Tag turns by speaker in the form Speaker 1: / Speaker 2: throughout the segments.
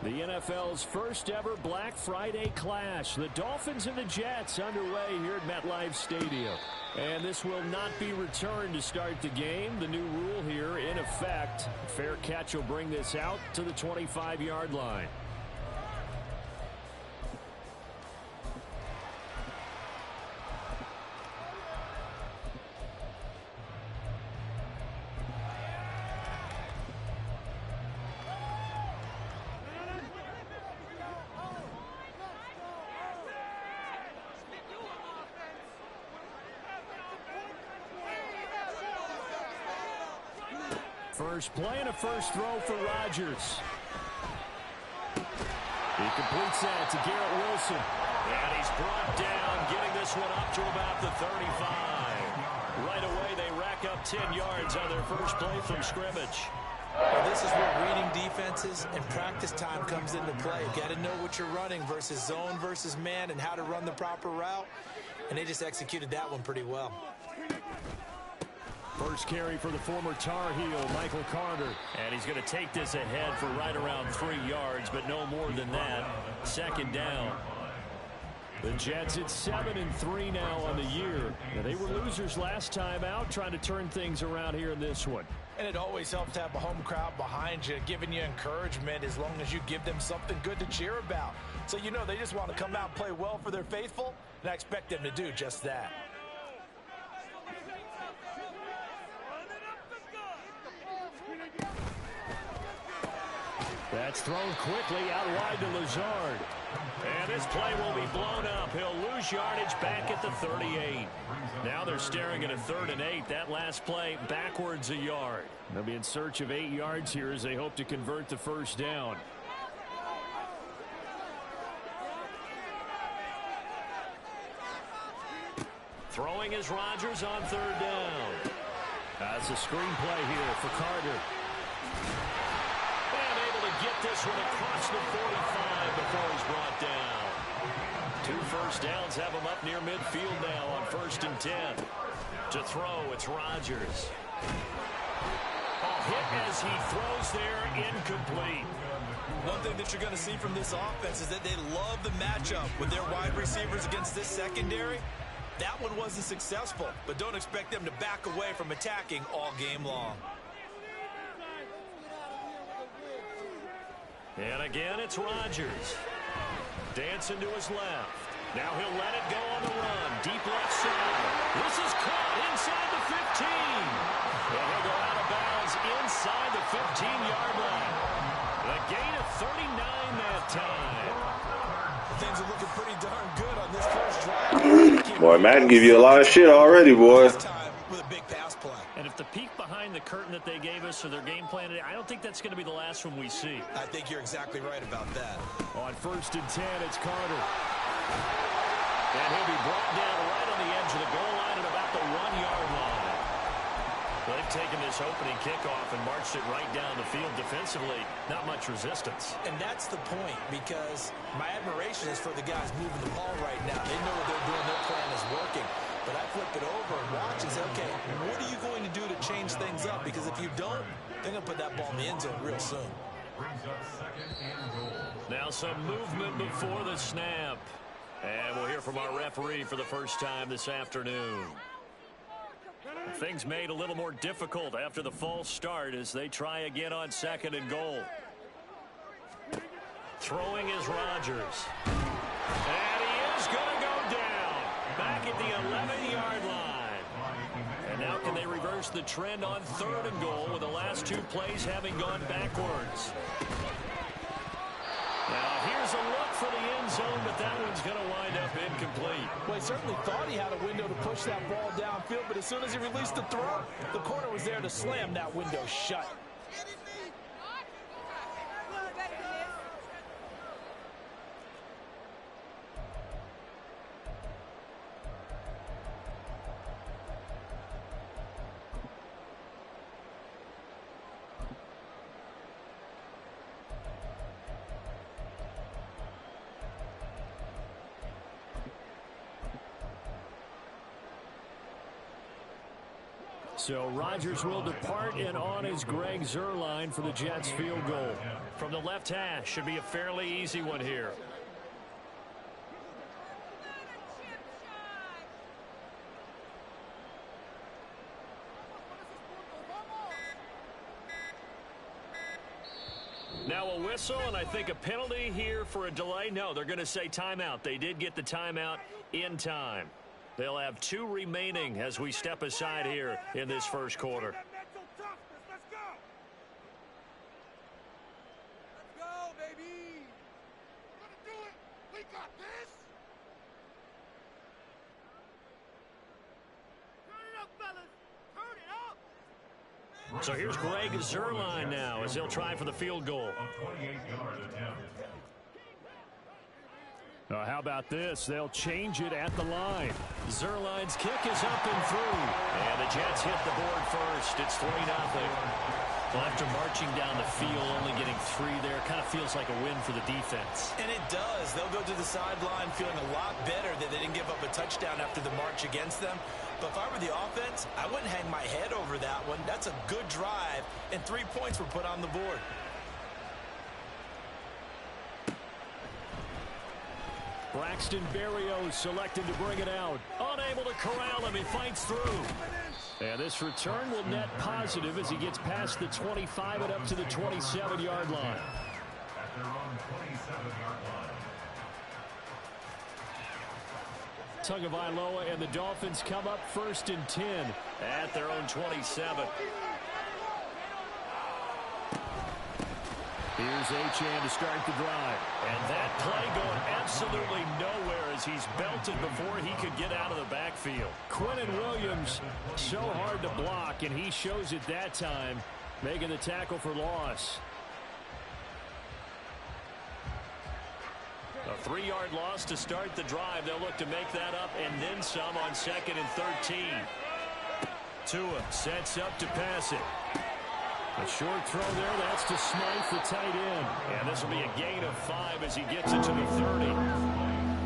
Speaker 1: The NFL's first ever Black Friday clash. The Dolphins and the Jets underway here at MetLife Stadium. And this will not be returned to start the game. The new rule here in effect. Fair catch will bring this out to the 25-yard line. First play and a first throw for Rodgers. He completes that to Garrett Wilson. And he's brought down, getting this one up to about the 35. Right away, they rack up 10 yards on their first play from scrimmage.
Speaker 2: Well, this is where reading defenses and practice time comes into play. You got to know what you're running versus zone versus man and how to run the proper route. And they just executed that one pretty well.
Speaker 1: First carry for the former Tar Heel, Michael Carter. And he's going to take this ahead for right around 3 yards, but no more than that. Second down. The Jets at 7-3 now on the year. Now, they were losers last time out, trying to turn things around here in this one.
Speaker 2: And it always helps to have a home crowd behind you, giving you encouragement as long as you give them something good to cheer about. So you know they just want to come out and play well for their faithful, and I expect them to do just that.
Speaker 1: That's thrown quickly out wide to Lazard. And this play will be blown up. He'll lose yardage back at the 38. Now they're staring at a 3rd and 8. That last play backwards a yard. They'll be in search of 8 yards here as they hope to convert the first down. Throwing is Rodgers on 3rd down. That's a screen play here for Carter. Get this one across the 45 before he's brought down. 2 first downs have him up near midfield now on 1st and 10. To throw, it's Rodgers. A hit as he throws there, incomplete.
Speaker 2: One thing that you're going to see from this offense is that they love the matchup with their wide receivers against this secondary. That one wasn't successful, but don't expect them to back away from attacking all game long.
Speaker 1: And again, it's Rodgers. Dancing to his left. Now he'll let it go on the run. Deep left side. This is caught inside the 15. And he'll go out of bounds inside the 15-yard line. A gain of 39 that time.
Speaker 2: Things are looking pretty darn good on this first drive.
Speaker 3: Boy, Madden give you a lot of shit already, boy.
Speaker 2: With a big pass play.
Speaker 1: And if the peek behind the curtain that they gave us for their game plan, I don't think that's going to be the last one we see.
Speaker 2: I think you're exactly right about that.
Speaker 1: On 1st and 10, it's Carter. And he'll be brought down right on the edge of the goal line at about the 1-yard line. They've taken this opening kickoff and marched it right down the field defensively. Not much resistance.
Speaker 2: And that's the point, because my admiration is for the guys moving the ball right now. They know what they're doing. Their plan is working. But I flip it over and watch and say, okay, what are you going to do to change things up? Because if you don't, they're going to put that ball in the end zone real soon.
Speaker 1: Now some movement before the snap. And we'll hear from our referee for the first time this afternoon. Things made a little more difficult after the false start as they try again on 2nd and goal. Throwing is Rodgers. And he is going to go down. Back at the 11-yard line. And now can they reverse the trend on 3rd and goal with the last 2 plays having gone backwards? Now here's a look for the end zone, but that one's going to wind up incomplete.
Speaker 2: Well, he certainly thought he had a window to push that ball downfield, but as soon as he released the throw, the corner was there to slam that window shut.
Speaker 1: So Rodgers will depart, and on is Greg Zuerlein for the Jets field goal. From the left hash, should be a fairly easy one here. Now a whistle, and I think a penalty here for a delay. No, they're going to say timeout. They did get the timeout in time. They'll have 2 remaining as we step aside here in this first quarter.
Speaker 4: Let's go! Let's go, baby! We're gonna do it! We got this! Turn it up, fellas! Turn it up!
Speaker 1: So here's Greg Zuerlein now as he'll try for the field goal. How about this? They'll change it at the line. Zuerlein's kick is up and through. And the Jets hit the board first. It's 3-0. Well, after marching down the field, only getting 3 there, kind of feels like a win for the defense.
Speaker 2: And it does. They'll go to the sideline feeling a lot better that they didn't give up a touchdown after the march against them. But if I were the offense, I wouldn't hang my head over that one. That's a good drive, and 3 points were put on the board.
Speaker 1: Braxton Berrios selected to bring it out. Unable to corral him. He fights through. And this return will net positive as he gets past the 25 and up to the 27-yard line. Tagovailoa and the Dolphins come up 1st and 10 at their own 27. Here's Achane to start the drive. And that play going absolutely nowhere as he's belted before he could get out of the backfield. Quinnen Williams, so hard to block, and he shows it that time, making the tackle for loss. A 3-yard loss to start the drive. They'll look to make that up and then some on 2nd and 13. Tua sets up to pass it. A short throw there, that's to Smythe, the tight end. And this will be a gain of 5 as he gets it to the 30.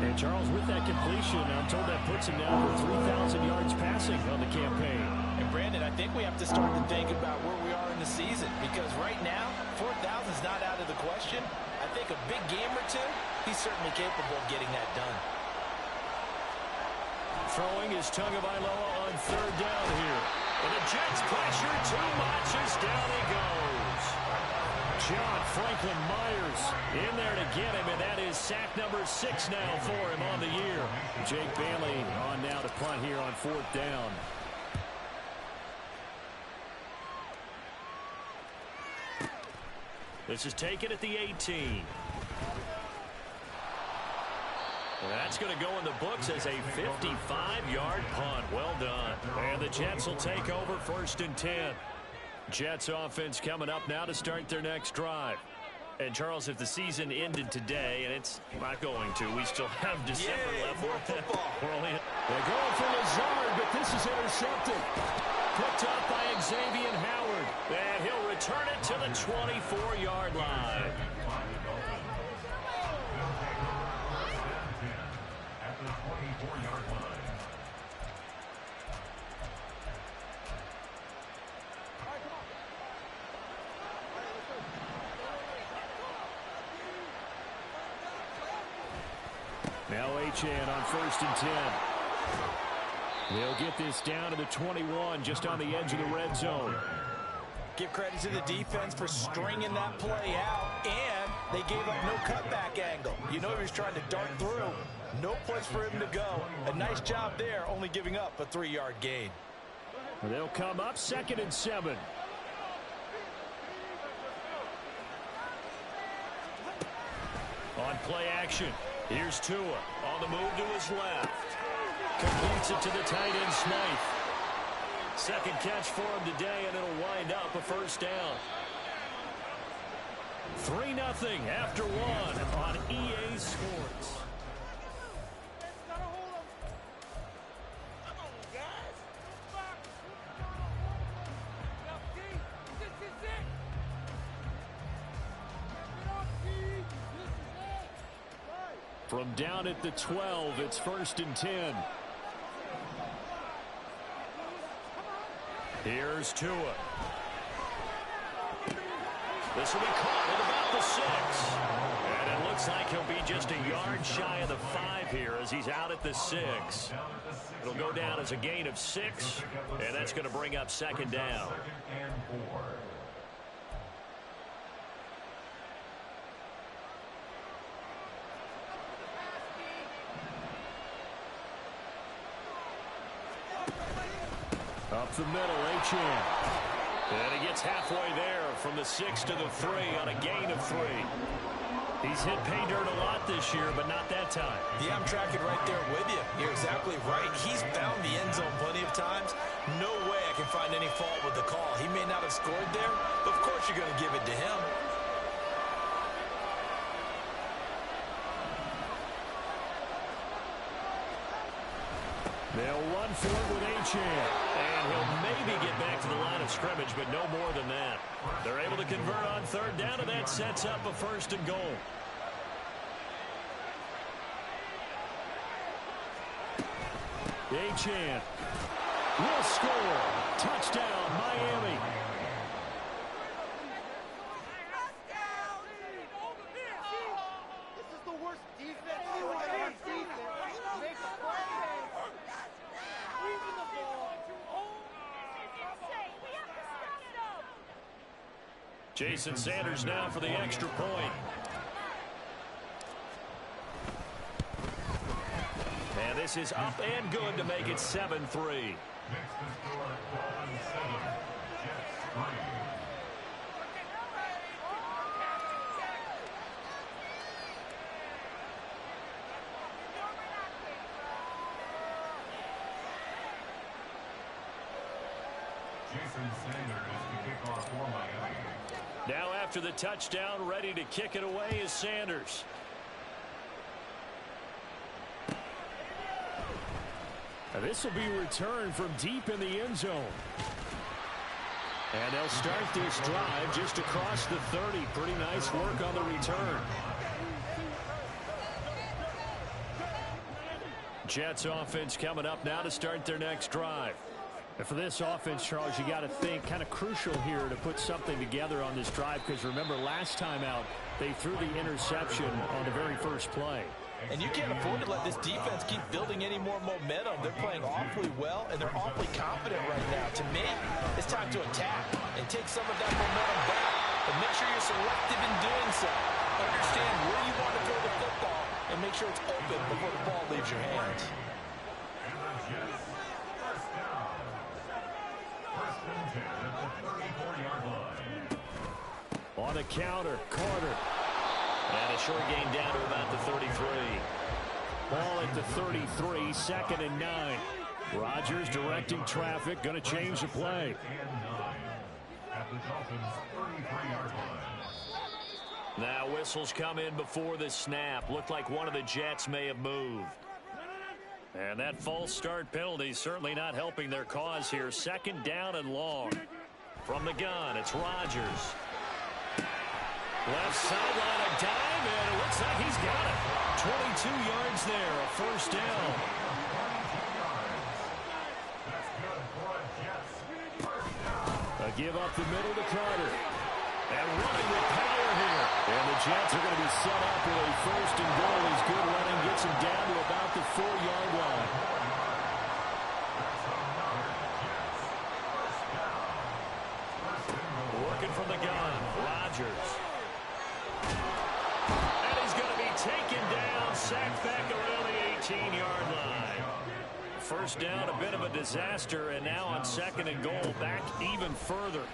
Speaker 1: And Charles, with that completion, I'm told that puts him now for 3,000 yards passing on the campaign.
Speaker 2: And Brandon, I think we have to start to think about where we are in the season, because right now, 4,000 is not out of the question. I think a big game or 2, he's certainly capable of getting that done.
Speaker 1: Throwing is Tagovailoa on 3rd down here. And the Jets pressure too much as down he goes. John Franklin Myers in there to get him, and that is sack number 6 now for him on the year. Jake Bailey on now to punt here on 4th down. This is taken at the 18. That's going to go in the books as a 55-yard punt. Well done. And the Jets will take over 1st and 10. Jets offense coming up now to start their next drive. And, Charles, if the season ended today, and it's not going to, we still have December left.
Speaker 2: More football.
Speaker 1: They're going for Lazard, but this is intercepted. Picked up by Xavier Howard. And he'll return it to the 24-yard line. Now Achane on 1st and 10. They'll get this down to the 21, just on the edge of the red zone.
Speaker 2: Give credit to the defense for stringing that play out, and they gave up no cutback angle. You know he was trying to dart through. No place for him to go. A nice job there, only giving up a 3-yard gain.
Speaker 1: They'll come up 2nd and 7. On play action, here's Tua on the move to his left. Completes it to the tight end Smythe. Second catch for him today, and it'll wind up a 1st down. 3-0 after 1 on EA Sports. From down at the 12, it's 1st and 10. Here's Tua. This will be caught at about the 6. And it looks like he'll be just a yard shy of the 5 here as he's out at the 6. It'll go down as a gain of 6, and that's going to bring up second down. Up the middle, Achane. And he gets halfway there from the 6 to the 3 on a gain of 3. He's hit pay dirt a lot this year, but not that time.
Speaker 2: Yeah, I'm tracking right there with you. You're exactly right. He's found the end zone plenty of times. No way I can find any fault with the call. He may not have scored there, but of course you're going to give it to him.
Speaker 1: They'll run for it with Achane. And he'll maybe get back to the line of scrimmage, but no more than that. They're able to convert on third down, and that sets up a first and goal. Achane will score. Touchdown, Miami.
Speaker 4: This is the worst defense you want on defense. Make a play. Leaving the ball.
Speaker 1: Jason Sanders now for the extra point. And this is up and good to make it 7-3. Now after the touchdown, ready to kick it away is Sanders. This will be returned from deep in the end zone. And they'll start this drive just across the 30. Pretty nice work on the return. Jets offense coming up now to start their next drive. And for this offense, Charles, you got to think kind of crucial here to put something together on this drive, because remember last time out they threw the interception on the very first play.
Speaker 2: And you can't afford to let this defense keep building any more momentum. They're playing awfully well, and they're awfully confident right now. To me, it's time to attack and take some of that momentum back. But make sure you're selective in doing so. Understand where you want to throw the football and make sure it's open before the ball leaves your hands.
Speaker 1: On the counter, Carter. And a short gain down to about the 33. Ball at the 33, second and 9. Rodgers directing traffic, going to change the play. Now whistles come in before the snap. Looked like one of the Jets may have moved. And that false start penalty certainly not helping their cause here. Second down and long. From the gun, it's Rodgers. Left sideline, a dime, and it looks like he's got it. 22 yards there, a first down. A give up the middle to Carter. And running with power here. And the Jets are going to be set up with a first and goal. His good running gets him down to about the 4-yard line. Working from the gun, Rodgers. And he's going to be taken down, sacked back around the 18-yard line. First down, a bit of a disaster, and now on second and goal, back even further.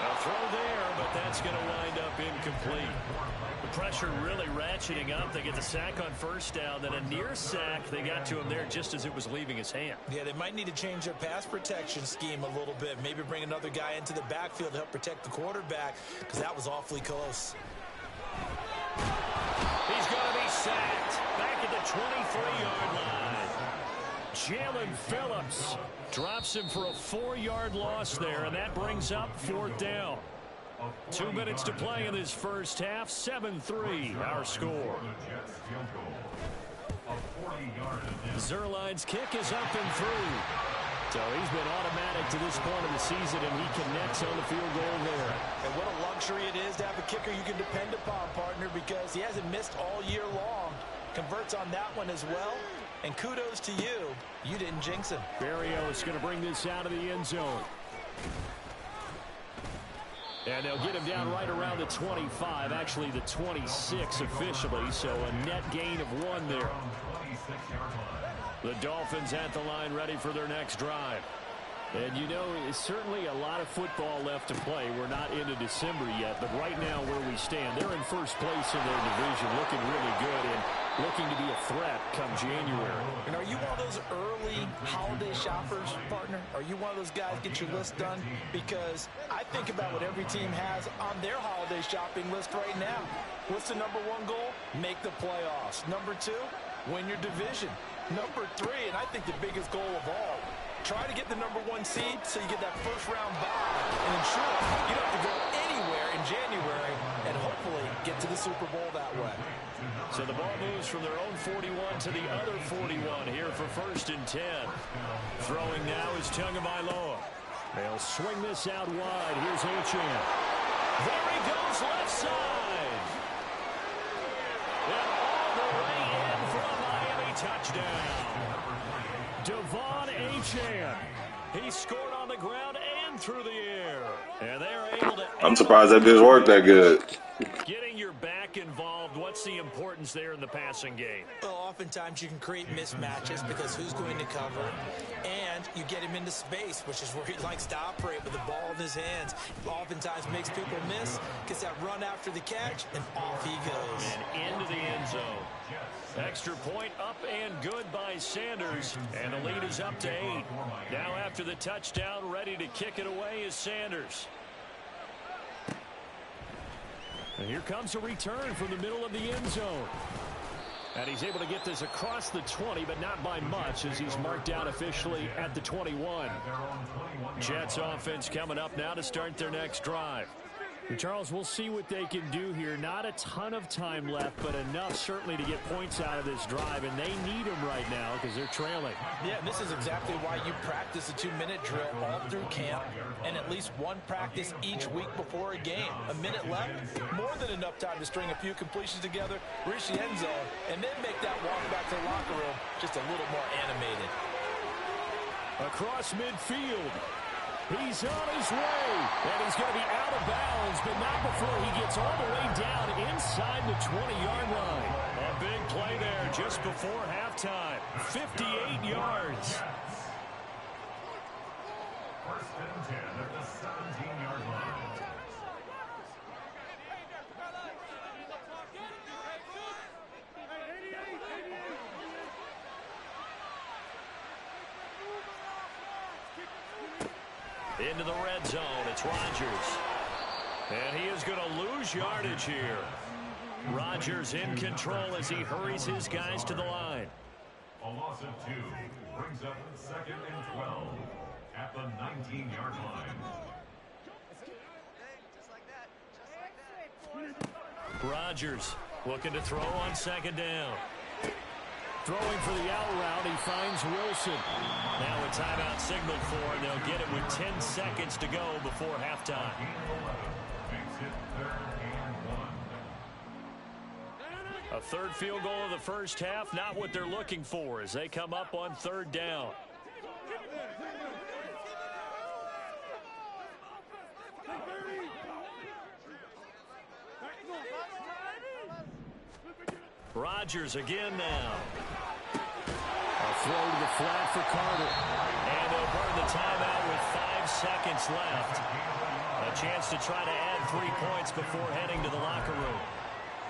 Speaker 1: A throw there, but that's going to wind up incomplete. The pressure really ratcheting up. They get the sack on first down, then a near sack. They got to him there just as it was leaving his hand.
Speaker 2: Yeah, they might need to change their pass protection scheme a little bit. Maybe bring another guy into the backfield to help protect the quarterback, because that was awfully close.
Speaker 1: He's going to be sacked back at the 23-yard line. Jalen Phillips drops him for a 4-yard loss there, and that brings up fourth down. 2 minutes to play in this first half. 7-3 our score. Zerline's kick is up and through. So he's been automatic to this point of the season, and he connects on the field goal there.
Speaker 2: And what a luxury it is to have a kicker you can depend upon, partner, because he hasn't missed all year long. Converts on that one as well. And kudos to you. You didn't jinx him.
Speaker 1: Barrios going to bring this out of the end zone. And they'll get him down right around the 25, actually the 26 officially, so a net gain of 1 there. The Dolphins at the line ready for their next drive. And you know, it's certainly a lot of football left to play. We're not into December yet, but right now where we stand, they're in first place in their division, looking really good and looking to be a threat come January.
Speaker 2: And are you one of those early holiday shoppers, partner? Are you one of those guys get your list done? Because I think about what every team has on their holiday shopping list right now. What's the number 1 goal? Make the playoffs. Number 2, win your division. Number 3, and I think the biggest goal of all, try to get the number 1 seed so you get that first-round bye and ensure you don't have to go anywhere in January and hopefully get to the Super Bowl that way.
Speaker 1: So the ball moves from their own 41 to the other 41 here for 1st and 10. Throwing now is Tagovailoa. They'll swing this out wide. Here's Achane. There he goes, left side. And all the way in for a Miami touchdown. Devon Achane. He scored on the ground and through the air. And they're able to...
Speaker 3: I'm surprised that didn't work that good.
Speaker 1: Getting your back involved, what's the importance there in the passing game?
Speaker 2: Well, oftentimes you can create mismatches because who's going to cover, and you get him into space, which is where he likes to operate with the ball in his hands. Oftentimes makes people miss, gets that run after the catch, and off he goes.
Speaker 1: And into the end zone. Extra point up and good by Sanders, and the lead is up to 8. Now after the touchdown, ready to kick it away is Sanders. And here comes a return from the middle of the end zone. And he's able to get this across the 20, but not by much, as he's marked out officially at the 21. Jets offense coming up now to start their next drive. And Charles, we'll see what they can do here. Not a ton of time left, but enough certainly to get points out of this drive, and they need them right now because they're trailing.
Speaker 2: Yeah, and this is exactly why you practice a 2-minute drill all through camp and at least one practice each week before a game. A minute left, more than enough time to string a few completions together, reach the end zone, and then make that walk back to the locker room just a little more animated.
Speaker 1: Across midfield. He's on his way, and he's going to be out of bounds, but not before he gets all the way down inside the 20-yard line. A big play there just before halftime. 58 yards.
Speaker 5: First and 10 at the 17-yard line.
Speaker 1: Into the red zone, it's Rodgers. And he is going to lose yardage here. Rodgers in control as he hurries his guys to the line.
Speaker 5: A loss of 2 brings up 2nd and 12 at the 19-yard line.
Speaker 1: Rodgers looking to throw on 2nd down. Throwing for the out route, he finds Wilson. Now a timeout signaled for, and they'll get it with 10 seconds to go before halftime.
Speaker 5: Makes it 3rd and 1.
Speaker 1: A third field goal of the first half, not what they're looking for as they come up on 3rd down. Rodgers again now. A throw to the flat for Carter. And they'll burn the timeout with 5 seconds left. A chance to try to add 3 points before heading to the locker room.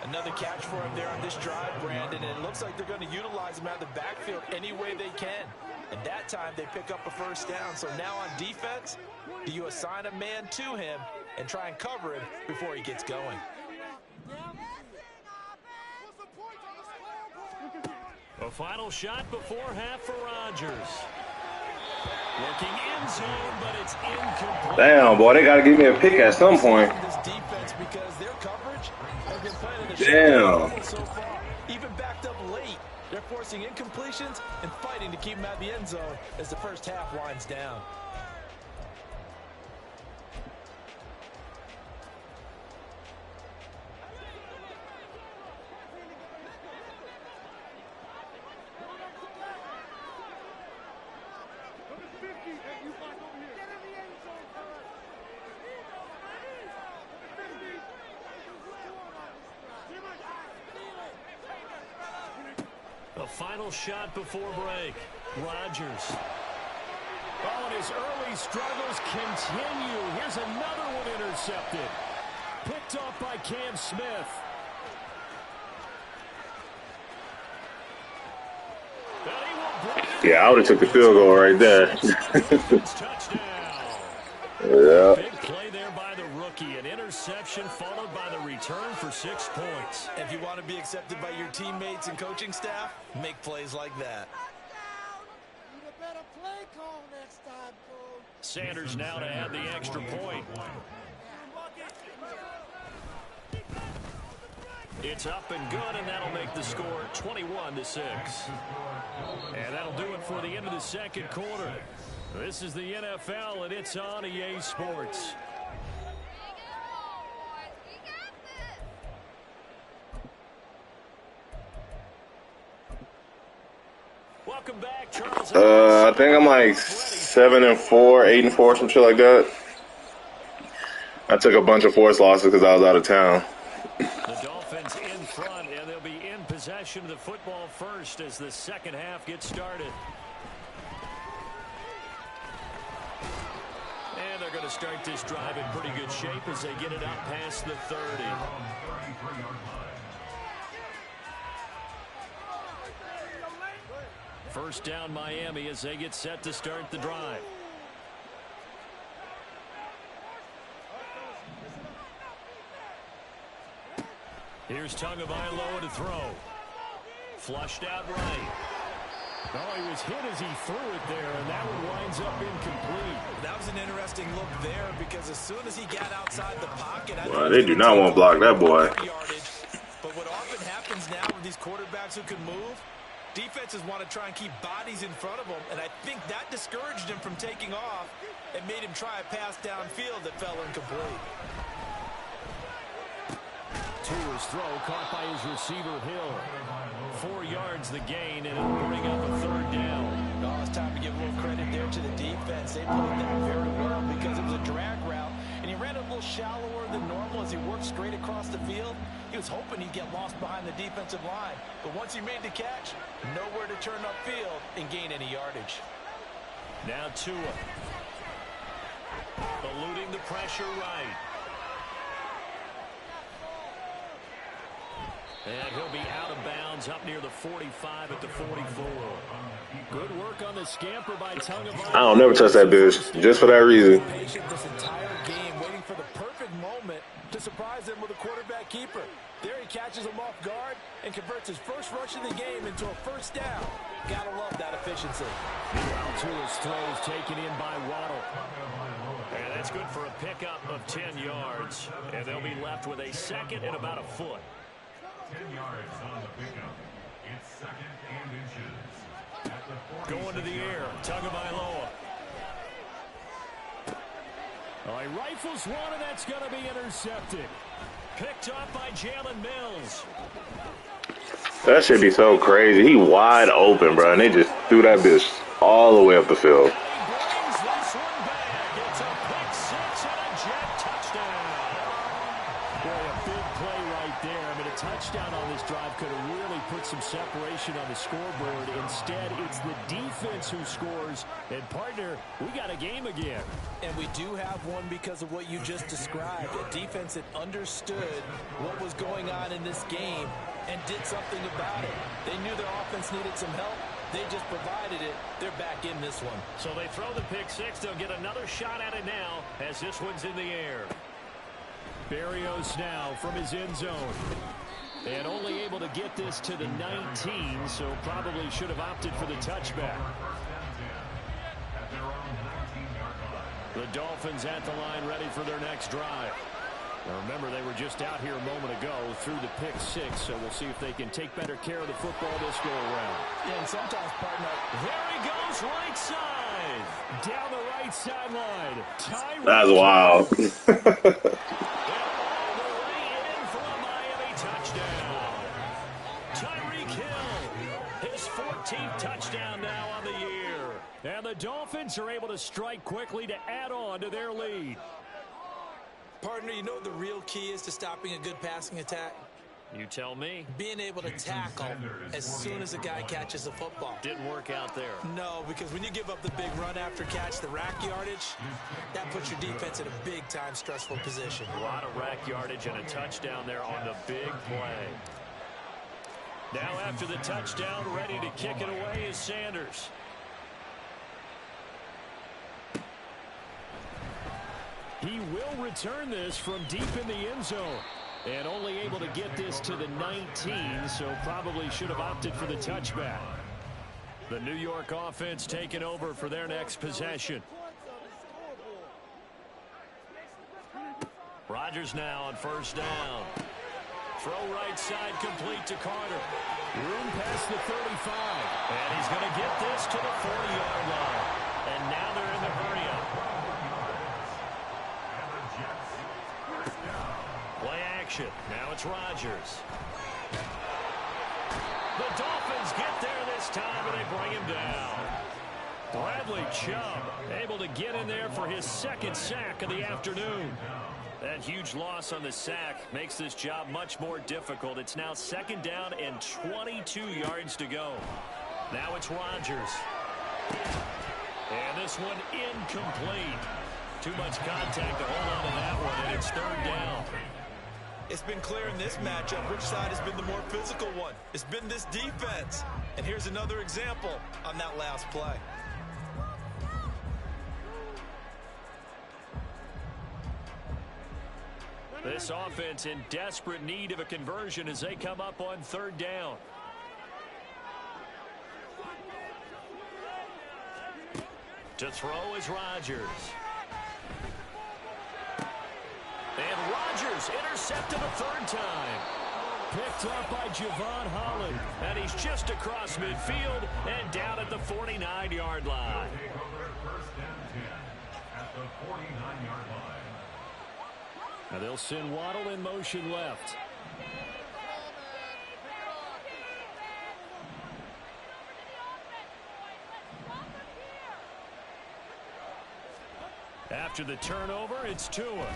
Speaker 2: Another catch for him there on this drive, Brandon, and it looks like they're going to utilize him out of the backfield any way they can. And that time they pick up a first down. So now on defense, do you assign a man to him and try and cover him before he gets going?
Speaker 1: A final shot before half for Rodgers. Looking in zone, but it's incomplete.
Speaker 3: Damn, boy, they got to give me a pick at some point.
Speaker 2: This defense, because their coverage has been playing in the
Speaker 3: Damn.
Speaker 2: so far, even backed up late. They're forcing incompletions and fighting to keep them out of the end zone as the first half winds down.
Speaker 1: The final shot before break. Rodgers. Oh, and his early struggles continue. Here's another one intercepted. Picked off by Cam Smith.
Speaker 3: Yeah, I would have took the field goal right there.
Speaker 1: Touchdown.
Speaker 3: Yeah.
Speaker 1: Big play there by the rookie. An interception followed by the return for 6 points.
Speaker 2: If you want to be accepted by your teammates and coaching staff, make plays like that.
Speaker 4: Need a better play call next time, Cole.
Speaker 1: Sanders now to add the extra point. It's up and good, and that'll make the score 21-6. And that'll do it for the end of the second quarter. This is the NFL, and it's on EA Sports. Welcome back, Charles.
Speaker 3: I think I'm like 7-4, 8-4, some shit like that. I took a bunch of forced losses because I was out of town.
Speaker 1: The Dolphins in front, and they'll be in possession of the football first as the second half gets started. And they're going to start this drive in pretty good shape as they get it out past the 30. First down Miami as they get set to start the drive. Here's Tagovailoa to throw. Flushed out right. Oh, he was hit as he threw it there, and that one winds up incomplete.
Speaker 2: That was an interesting look there because as soon as he got outside the pocket,
Speaker 3: Well, they do not want to block that boy.
Speaker 2: But what often happens now with these quarterbacks who can move, defenses want to try and keep bodies in front of them, and I think that discouraged him from taking off and made him try a pass downfield that fell incomplete.
Speaker 1: To his throw, caught by his receiver, Hill. 4 yards the gain, and it'll bring up a third down.
Speaker 2: Oh, it's time to give a little credit there to the defense. They played that very well because it was a drag route, and he ran a little shallower than normal as he worked straight across the field. He was hoping he'd get lost behind the defensive line, but once he made the catch, nowhere to turn upfield and gain any yardage.
Speaker 1: Now Tua. Eluding the pressure right. And he'll be out of bounds up near the 45 at the 44. Good work on the scamper by Tagovailoa.
Speaker 3: I don't never touch that bitch, just for that reason.
Speaker 2: Patient this entire game, waiting for the perfect moment to surprise them with a quarterback keeper. There he catches him off guard and converts his first rush of the game into a first down. Gotta love that efficiency.
Speaker 1: Meanwhile, Tua's throws taken in by Waddle. And that's good for a pickup of 10 yards. And they'll be left with a second and about a foot.
Speaker 5: 10 yards on the pickup. It's second and inches. At the 40.
Speaker 1: Going to the air, Tagovailoa. Oh, he rifles one, and that's going to be intercepted. Picked up by Jalen Mills.
Speaker 3: That should be so crazy. He wide open, bro, and they just threw that bitch all the way up the field.
Speaker 1: Brings this one back. It's a pick six and a Jet touchdown. Boy, a big play right there. I mean, a touchdown on this drive could have really put some separation on the scoreboard. Instead, it's the defense who scores. And, partner, we got a game again.
Speaker 2: And we do have one because of what you just described. A defense that understood what was going on in this game and did something about it. They knew their offense needed some help. They just provided it. They're back in this one.
Speaker 1: So they throw the pick six. They'll get another shot at it now as this one's in the air. Barrios now from his end zone. And only able to get this to the 19, so probably should have opted for the touchback. The Dolphins at the line ready for their next drive. Now remember, they were just out here a moment ago through the pick six, so we'll see if they can take better care of the football this go around.
Speaker 2: Yeah, and sometimes, partner,
Speaker 1: There he goes, right side. Down the right sideline.
Speaker 3: That's wild.
Speaker 1: All the way in for a Miami touchdown. Tyreek Hill, his 14th touchdown now on the year. And the Dolphins are able to strike quickly to add on to their lead.
Speaker 2: partner, you know what the real key is to stopping a good passing attack?
Speaker 1: You tell me.
Speaker 2: Being able to tackle as soon as a guy catches a football.
Speaker 1: Didn't work out there.
Speaker 2: No, because when you give up the big run after catch, the rack yardage, that puts your defense in a big-time stressful position.
Speaker 1: A lot of rack yardage and a touchdown there on the big play. Now after the touchdown, ready to kick it away is Sanders. He will return this from deep in the end zone. And only able to get this to the 19, so probably should have opted for the touchback. The New York offense taking over for their next possession. Rodgers now on first down. Throw right side complete to Carter. Room past the 35. And he's going to get this to the 40-yard line. And now they're in the hurry-up. Play action. Now it's Rodgers. The Dolphins get there this time, and they bring him down. Bradley Chubb able to get in there for his second sack of the afternoon. That huge loss on the sack makes this job much more difficult. It's now second down and 22 yards to go. Now it's Rodgers. And this one incomplete. Too much contact to hold on to that one, and it's third down.
Speaker 2: It's been clear in this matchup which side has been the more physical one. It's been this defense. And here's another example on that last play.
Speaker 1: This offense in desperate need of a conversion as they come up on third down. To throw is Rodgers. And Rodgers intercepted a third time. Picked up by Javon Holland. And he's just across midfield and down at the 49-yard line.
Speaker 5: Take over first and 10 at the 49-yard line.
Speaker 1: Now they'll send Waddle in motion left. After the turnover, it's Tua.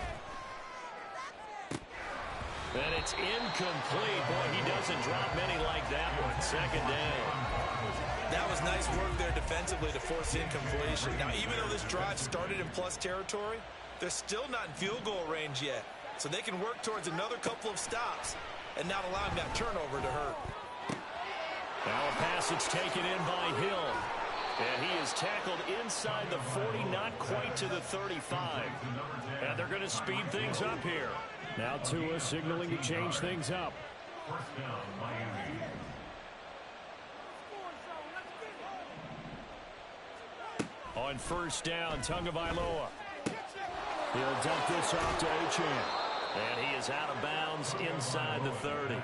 Speaker 1: And it's incomplete. Boy, he doesn't drop many like that one. Second down.
Speaker 2: That was nice work there defensively to force incompletion. Now, even though this drive started in plus territory, they're still not in field goal range yet. So they can work towards another couple of stops and not allowing that turnover to hurt.
Speaker 1: Now a pass that's taken in by Hill. And he is tackled inside the 40, not quite to the 35. And they're going to speed things up here. Now Tua signaling to change things up.
Speaker 5: First down, Miami.
Speaker 1: On first down, Tagovailoa. He'll dump this off to Achane. And he is out of bounds inside the 30.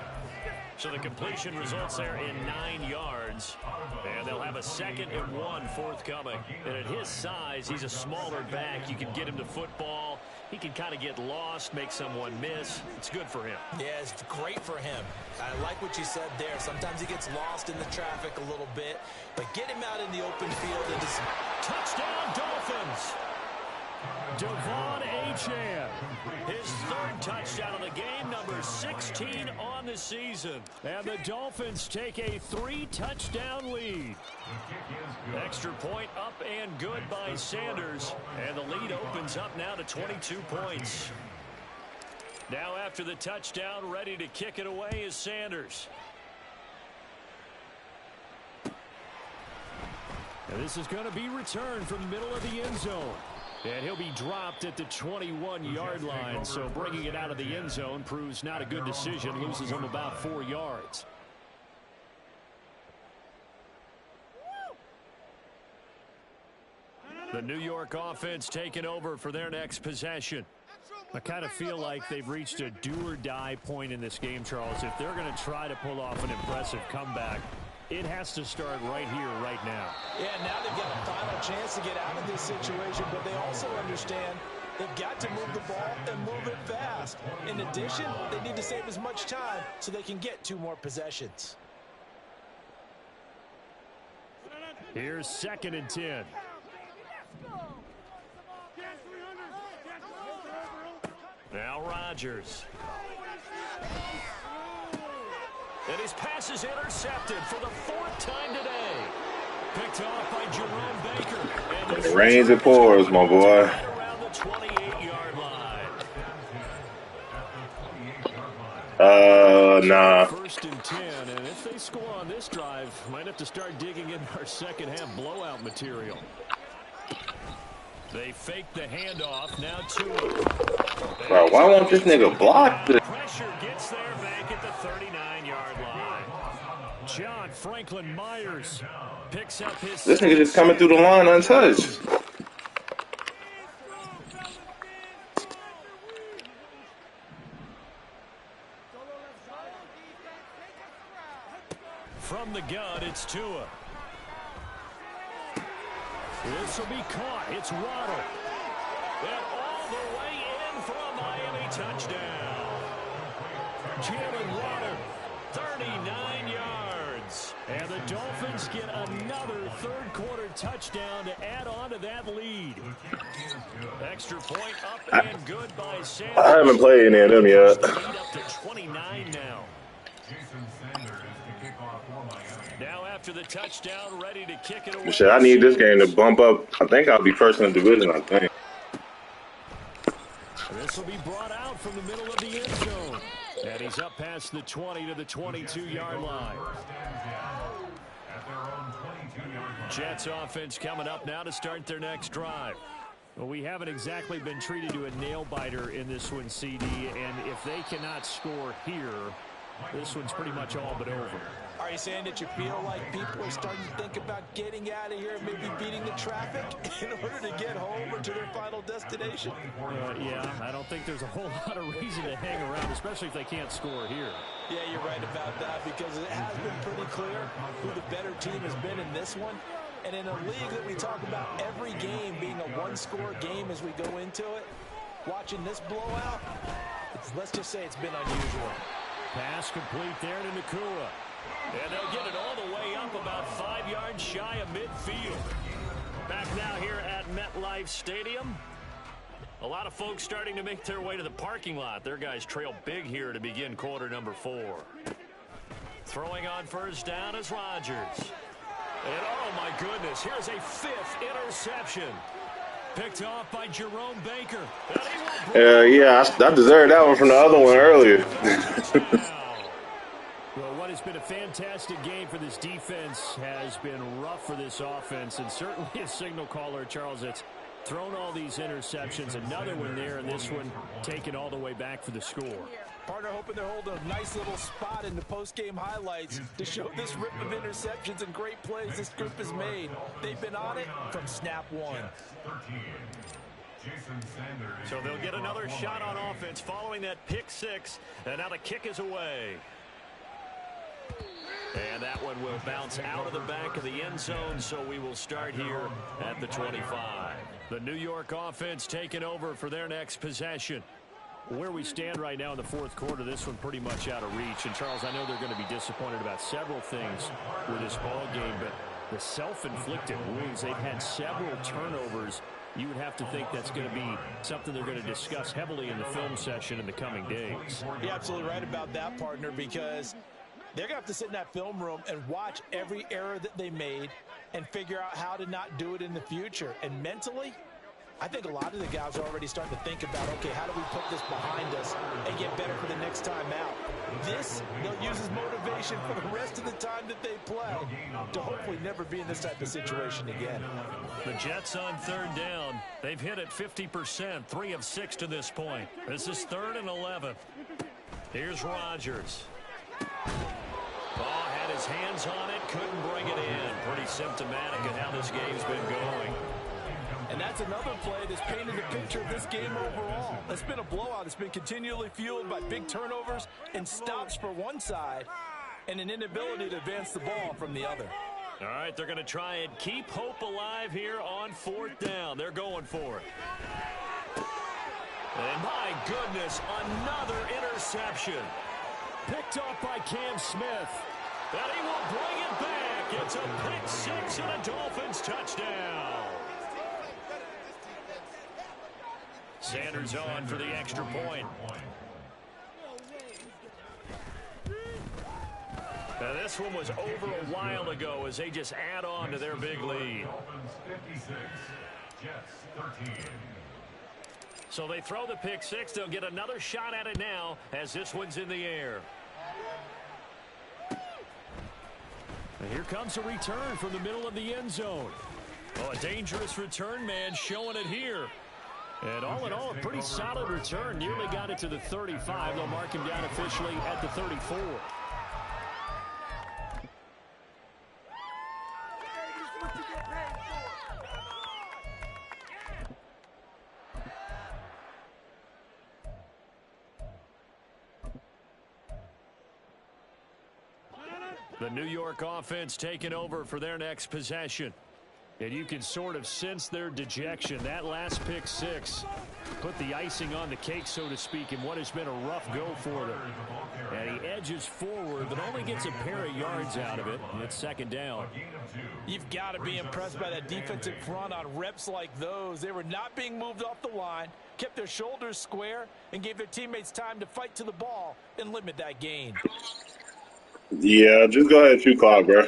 Speaker 1: So the completion results there in 9 yards. And they'll have a 2nd and 1 forthcoming. And at his size, he's a smaller back. You can get him to football. He can kind of get lost, make someone miss. It's good for him.
Speaker 2: Yeah, it's great for him. I like what you said there. Sometimes he gets lost in the traffic a little bit. But get him out in the open field and just...
Speaker 1: Touchdown, Dolphins! Devon Achane, his 3rd touchdown of the game, number 16 on the season. And the Dolphins take a 3-touchdown lead. Extra point up and good by Sanders. And the lead opens up now to 22 points. Now after the touchdown, ready to kick it away is Sanders. And this is going to be returned from the middle of the end zone. And he'll be dropped at the 21-yard line, so bringing it out of the end zone proves not a good decision, loses him about 4 yards. The New York offense taking over for their next possession. I kind of feel like they've reached a do-or-die point in this game, Charles. If they're going to try to pull off an impressive comeback, it has to start right here, right now.
Speaker 2: Yeah, now they've got a final chance to get out of this situation, but they also understand they've got to move the ball and move it fast. In addition, they need to save as much time so they can get 2 more possessions.
Speaker 1: Here's 2nd and 10. Now Rodgers. And his pass is intercepted for the 4th time today. Picked off by Jerome Baker. And
Speaker 3: it rains, it pours, my boy.
Speaker 1: Right around the 28-yard line.
Speaker 3: Nah.
Speaker 1: 1st and 10, and if they score on this drive, might have to start digging in our second-half blowout material. They fake the handoff. Now Tua.
Speaker 3: Bro, why won't this nigga block this?
Speaker 1: Pressure gets there back at the 39-yard line. John Franklin Myers picks up his...
Speaker 3: This nigga just coming through the line untouched.
Speaker 1: From the gun, it's Tua. This will be caught. It's Waddle. And all the way in for a Miami touchdown. Jalen Waddle, 39 yards. And the Dolphins get another 3rd-quarter touchdown to add on to that lead. Extra point up and good by Sanders.
Speaker 3: I haven't played any of them yet.
Speaker 1: Lead up to 29 now. Now after the touchdown, ready to kick it away.
Speaker 3: Shit, I need this game to bump up. I think I'll be 1st in the division, I think.
Speaker 1: This will be brought out from the middle of the end zone. And he's up past the 20 to the 22-yard line. Jets offense coming up now to start their next drive. Well, we haven't exactly been treated to a nail-biter in this one, CD. And if they cannot score here, this one's pretty much all but over.
Speaker 2: Are you saying that you feel like people are starting to think about getting out of here and maybe beating the traffic in order to get home or to their final destination?
Speaker 1: Yeah, I don't think there's a whole lot of reason to hang around, especially if they can't score here.
Speaker 2: Yeah, you're right about that because it has been pretty clear who the better team has been in this one. And in a league that we talk about every game being a 1-score game as we go into it, watching this blowout, let's just say it's been unusual.
Speaker 1: Pass complete there to Nakua. And they'll get it all the way up about 5 yards shy of midfield. Back now here at MetLife Stadium. A lot of folks starting to make their way to the parking lot. Their guys trail big here to begin quarter number 4. Throwing on 1st down is Rodgers. And oh my goodness, here's a 5th interception. Picked off by Jerome Baker.
Speaker 3: Yeah, I deserved that one from the other one earlier.
Speaker 1: Well, what has been a fantastic game for this defense has been rough for this offense, and certainly a signal caller, Charles, that's thrown all these interceptions. Another one there, and this one taken all the way back for the score.
Speaker 2: Partner hoping they're holding a nice little spot in the post-game highlights to show this rip of interceptions and great plays this group has made. They've been on it from snap 1.
Speaker 1: So they'll get another shot on offense following that pick 6, and now the kick is away. And that one will bounce out of the back of the end zone, so we will start here at the 25. The New York offense taking over for their next possession. Where we stand right now in the 4th quarter, this one pretty much out of reach. And, Charles, I know they're going to be disappointed about several things with this ball game, but the self-inflicted wounds, they've had several turnovers. You would have to think that's going to be something they're going to discuss heavily in the film session in the coming days.
Speaker 2: You're absolutely right about that, partner, because they're going to have to sit in that film room and watch every error that they made and figure out how to not do it in the future. And mentally, I think a lot of the guys are already starting to think about, okay, how do we put this behind us and get better for the next time out? This, they'll use as motivation for the rest of the time that they play to hopefully never be in this type of situation again.
Speaker 1: The Jets on 3rd down. They've hit it 50%, 3 of 6 to this point. This is 3rd and 11. Here's Rodgers. Ball had his hands on it, couldn't bring it in. Pretty symptomatic of how this game's been going.
Speaker 2: And that's another play that's painted the picture of this game overall. It's been a blowout. It's been continually fueled by big turnovers and stops for one side and an inability to advance the ball from the other.
Speaker 1: All right, they're going to try and keep hope alive here on 4th down. They're going for it. And my goodness, another interception. Picked off by Cam Smith. And he will bring it back. It's a pick 6 and a Dolphins touchdown. Sanders on for the extra point. Now this one was over a while ago as they just add on to their big lead.
Speaker 5: Dolphins 56, Jets 13.
Speaker 1: So they throw the pick 6. They'll get another shot at it now as this one's in the air. And here comes a return from the middle of the end zone. Oh, a dangerous return man showing it here. And all in all, a pretty solid return. Nearly got it to the 35. They'll mark him down officially at the 34. The New York offense taking over for their next possession. And you can sort of sense their dejection. That last pick 6 put the icing on the cake, so to speak, in what has been a rough go for them. And he edges forward, but only gets a pair of yards out of it. And it's 2nd down.
Speaker 2: You've got to be impressed by that defensive front on reps like those. They were not being moved off the line, kept their shoulders square, and gave their teammates time to fight to the ball and limit that gain.
Speaker 3: Yeah, just go ahead and shoot clock, bro.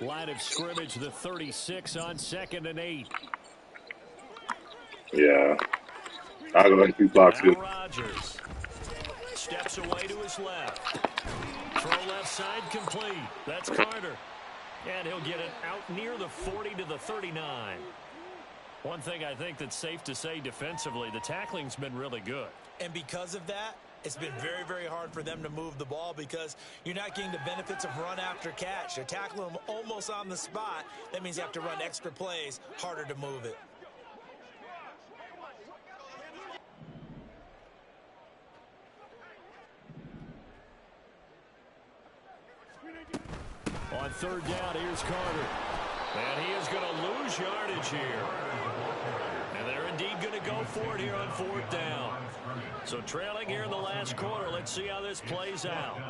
Speaker 1: Line of scrimmage, the 36 on 2nd and 8.
Speaker 3: Yeah. I'll go ahead and shoot clock, too.
Speaker 1: Rodgers steps away to his left. Throw left side complete. That's Carter. And he'll get it out near the 40 to the 39. One thing I think that's safe to say defensively, the tackling's been really good.
Speaker 2: And because of that, it's been very, very hard for them to move the ball because you're not getting the benefits of run after catch. You're tackling them almost on the spot. That means you have to run extra plays, harder to move it.
Speaker 1: On 3rd down, here's Carter. And he is going to lose yardage here. And they're indeed going to go for it here on 4th down. So trailing here in the last quarter. Let's see how this plays out.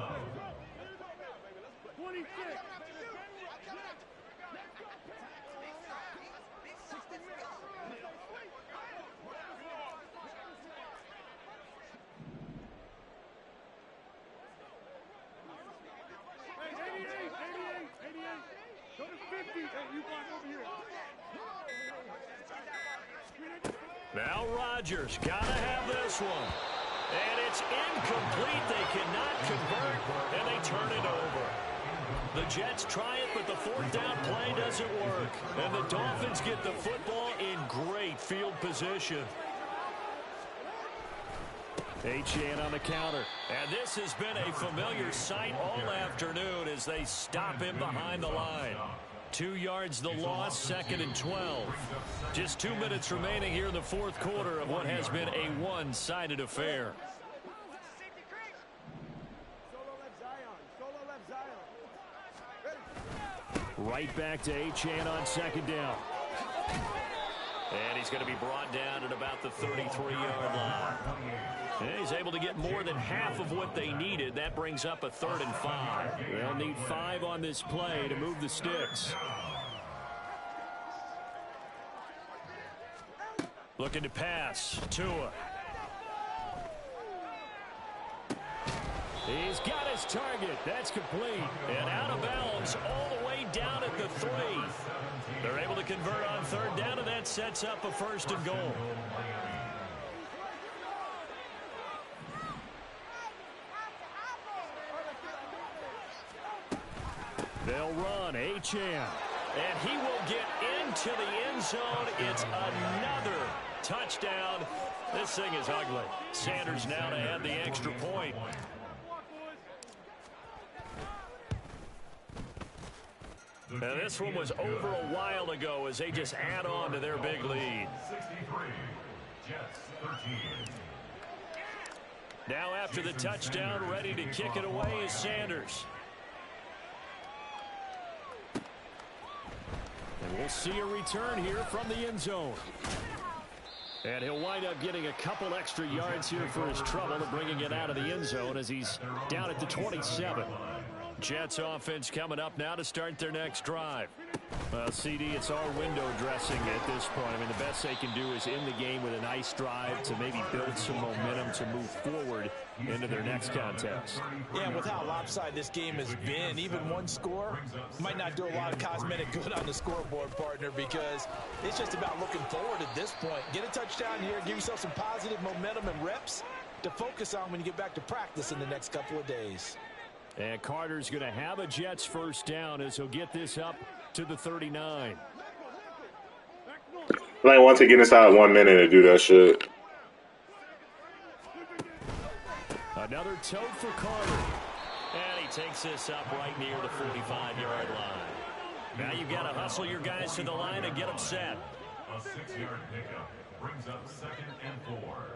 Speaker 1: Now Rodgers got to have this one. And it's incomplete. They cannot convert, and they turn it over. The Jets try it, but the 4th down play doesn't work. And the Dolphins get the football in great field position. Achane on the counter. And this has been a familiar sight all afternoon as they stop him behind the line. 2 yards the loss, 2nd and 12. Just 2 minutes remaining here in the 4th quarter of what has been a one-sided affair. Right back to Achane on 2nd down. And he's going to be brought down at about the 33-yard line. And he's able to get more than half of what they needed. That brings up a 3rd and 5. They'll need 5 on this play to move the sticks. Looking to pass. Tua. He's got his target. That's complete. And out of bounds all the way down at the 3. They're able to convert on 3rd down, and that sets up a 1st and goal. They'll run. Achane. And he will get into the end zone. It's another touchdown. This thing is ugly. Sanders now to add the extra point. And this one was over a while ago as they just add on to their big lead.
Speaker 5: 63. Jets 13.
Speaker 1: Now after the touchdown, ready to kick it away is Sanders. And we'll see a return here from the end zone. And he'll wind up getting a couple extra yards here for his trouble and bringing it out of the end zone as he's down at the 27. Jets offense coming up now to start their next drive. Well, CD, it's all window dressing at this point. I mean, the best they can do is end the game with a nice drive to maybe build some momentum to move forward into their next contest.
Speaker 2: Yeah, and with how lopsided this game has been, even one score might not do a lot of cosmetic good on the scoreboard, partner, because it's just about looking forward at this point. Get a touchdown here, give yourself some positive momentum and reps to focus on when you get back to practice in the next couple of days.
Speaker 1: And Carter's going to have a Jets first down as he'll get this up to the 39.
Speaker 3: Like, once he get inside 1 minute to do that shit.
Speaker 1: Another tote for Carter. And he takes this up right near the 45-yard line. Now you've got to hustle your guys to the line and get them set.
Speaker 5: A 6-yard pickup brings up 2nd and 4.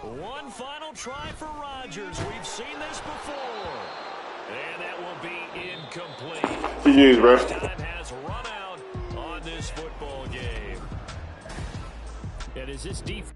Speaker 1: One final try for Rodgers. We've seen this before. And that will be incomplete.
Speaker 3: GG's, bro.
Speaker 1: Time has run out on this football game. And is this defense?